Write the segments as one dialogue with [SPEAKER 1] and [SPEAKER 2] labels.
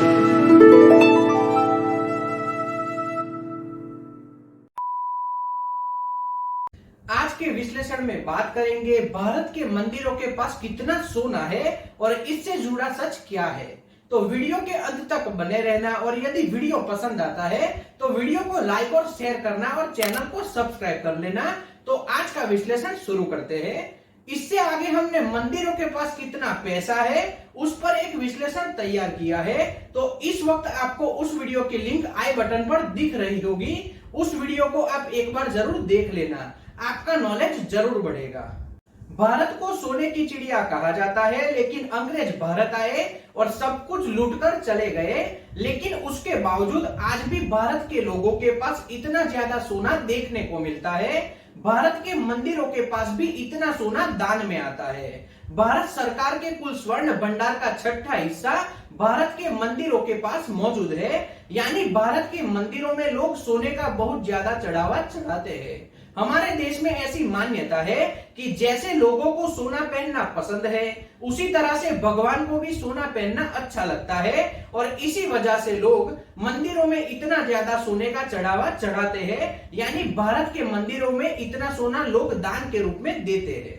[SPEAKER 1] आज के विश्लेषण में बात करेंगे भारत के मंदिरों के पास कितना सोना है और इससे जुड़ा सच क्या है। तो वीडियो के अंत तक बने रहना और यदि वीडियो पसंद आता है तो वीडियो को लाइक और शेयर करना और चैनल को सब्सक्राइब कर लेना। तो आज का विश्लेषण शुरू करते हैं। इससे आगे हमने मंदिरों के पास कितना पैसा है उस पर एक विश्लेषण तैयार किया है। तो इस वक्त आपको उस वीडियो की लिंक आई बटन पर दिख रही होगी। उस वीडियो को आप एक बार जरूर देख लेना, आपका नॉलेज जरूर बढ़ेगा। भारत को सोने की चिड़िया कहा जाता है, लेकिन अंग्रेज भारत आए और सब कुछ लूटकर चले गए। लेकिन उसके बावजूद आज भी भारत के लोगों के पास इतना ज्यादा सोना देखने को मिलता है। भारत के मंदिरों के पास भी इतना सोना दान में आता है। भारत सरकार के कुल स्वर्ण भंडार का छठा हिस्सा भारत के मंदिरों के पास मौजूद है। यानी भारत के मंदिरों में लोग सोने का बहुत ज्यादा चढ़ावा चढ़ाते हैं। हमारे देश में ऐसी मान्यता है कि जैसे लोगों को सोना पहनना पसंद है, उसी तरह से भगवान को भी सोना पहनना अच्छा लगता है और इसी वजह से लोग मंदिरों में इतना ज्यादा सोने का चढ़ावा चढ़ाते हैं। यानी भारत के मंदिरों में इतना सोना लोग दान के रूप में देते हैं।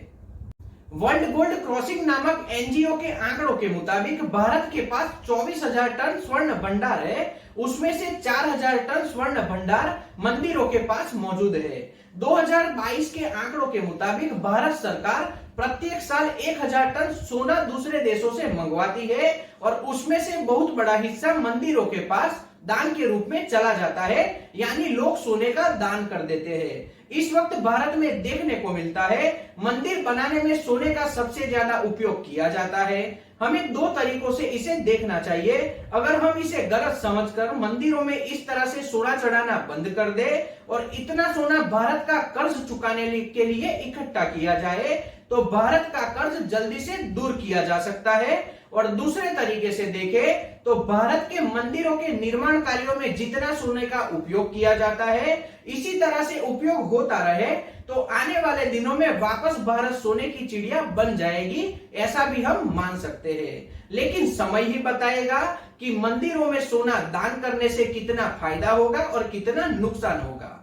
[SPEAKER 1] वर्ल्ड गोल्ड क्रॉसिंग नामक एनजीओ के आंकड़ों के मुताबिक भारत के पास 24,000 टन स्वर्ण भंडार है। उसमें से 4,000 टन स्वर्ण भंडार मंदिरों के पास मौजूद है। 2022 के आंकड़ों के मुताबिक भारत सरकार प्रत्येक साल 1,000 टन सोना दूसरे देशों से मंगवाती है और उसमें से बहुत बड़ा हिस्सा मंदिरों के पास दान के रूप में चला जाता है। यानी लोग सोने का दान कर देते हैं। इस वक्त भारत में देखने को मिलता है मंदिर बनाने में सोने का सबसे ज्यादा उपयोग किया जाता है। हमें दो तरीकों से इसे देखना चाहिए। अगर हम इसे गलत समझकर मंदिरों में इस तरह से सोना चढ़ाना बंद कर दे और इतना सोना भारत का कर्ज चुकाने के लिए इकट्ठा किया जाए तो भारत का कर्ज जल्दी से दूर किया जा सकता है। और दूसरे तरीके से देखें तो भारत के मंदिरों के निर्माण कार्यों में जितना सोने का उपयोग किया जाता है, इसी तरह से उपयोग होता रहे तो आने वाले दिनों में वापस भारत सोने की चिड़िया बन जाएगी, ऐसा भी हम मान सकते हैं। लेकिन समय ही बताएगा कि मंदिरों में सोना दान करने से कितना फायदा होगा और कितना नुकसान होगा।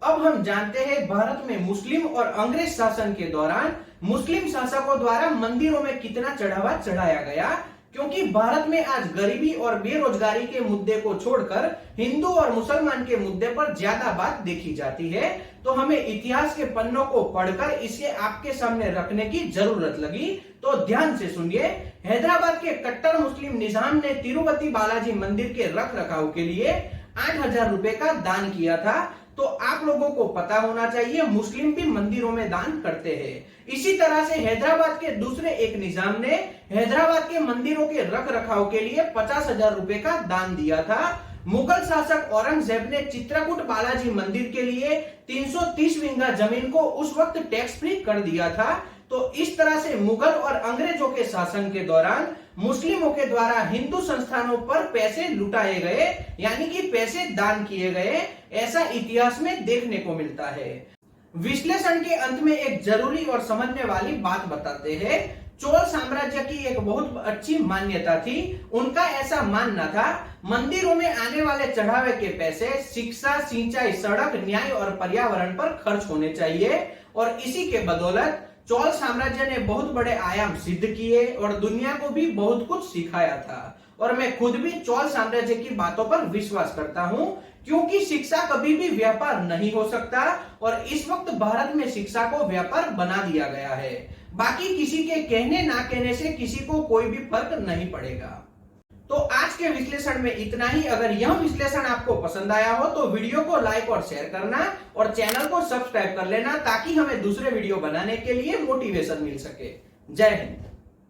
[SPEAKER 1] अब हम जानते हैं भारत में मुस्लिम और अंग्रेज शासन के दौरान मुस्लिम शासकों द्वारा मंदिरों में कितना चढ़ावा चढ़ाया गया। क्योंकि भारत में आज गरीबी और बेरोजगारी के मुद्दे को छोड़कर हिंदू और मुसलमान के मुद्दे पर ज्यादा बात देखी जाती है, तो हमें इतिहास के पन्नों को पढ़कर इसे आपके सामने रखने की जरूरत लगी। तो ध्यान से सुनिए। हैदराबाद के कट्टर मुस्लिम निजाम ने तिरुपति बालाजी मंदिर के रख रखाव के लिए 8,000 रुपए का दान किया था। तो आप लोगों को पता होना चाहिए मुस्लिम भी मंदिरों में दान करते हैं। इसी तरह से हैदराबाद के दूसरे एक निजाम ने हैदराबाद के मंदिरों के रख रखाव के लिए 50,000 रुपए का दान दिया था। मुगल शासक औरंगजेब ने चित्रकूट बालाजी मंदिर के लिए 330 बीघा जमीन को उस वक्त टैक्स फ्री कर दिया था। तो इस तरह से मुगल और अंग्रेजों के शासन के दौरान मुस्लिमों के द्वारा हिंदू संस्थानों पर पैसे लुटाए गए, यानी कि पैसे दान किए गए, ऐसा इतिहास में देखने को मिलता है। विश्लेषण के अंत में एक जरूरी और समझने वाली बात बताते हैं। चोल साम्राज्य की एक बहुत अच्छी मान्यता थी। उनका ऐसा मानना था मंदिरों में आने वाले चढ़ावे के पैसे शिक्षा, सिंचाई, सड़क, न्याय और पर्यावरण पर खर्च होने चाहिए। और इसी के बदौलत चोल साम्राज्य ने बहुत बड़े आयाम सिद्ध किए और दुनिया को भी बहुत कुछ सिखाया था। और मैं खुद भी चोल साम्राज्य की बातों पर विश्वास करता हूँ, क्योंकि शिक्षा कभी भी व्यापार नहीं हो सकता और इस वक्त भारत में शिक्षा को व्यापार बना दिया गया है। बाकी किसी के कहने ना कहने से किसी को कोई भी फर्क नहीं पड़ेगा। तो आज के विश्लेषण में इतना ही। अगर यह विश्लेषण आपको पसंद आया हो तो वीडियो को लाइक और शेयर करना और चैनल को सब्सक्राइब कर लेना, ताकि हमें दूसरे वीडियो बनाने के लिए मोटिवेशन मिल सके। जय हिंद।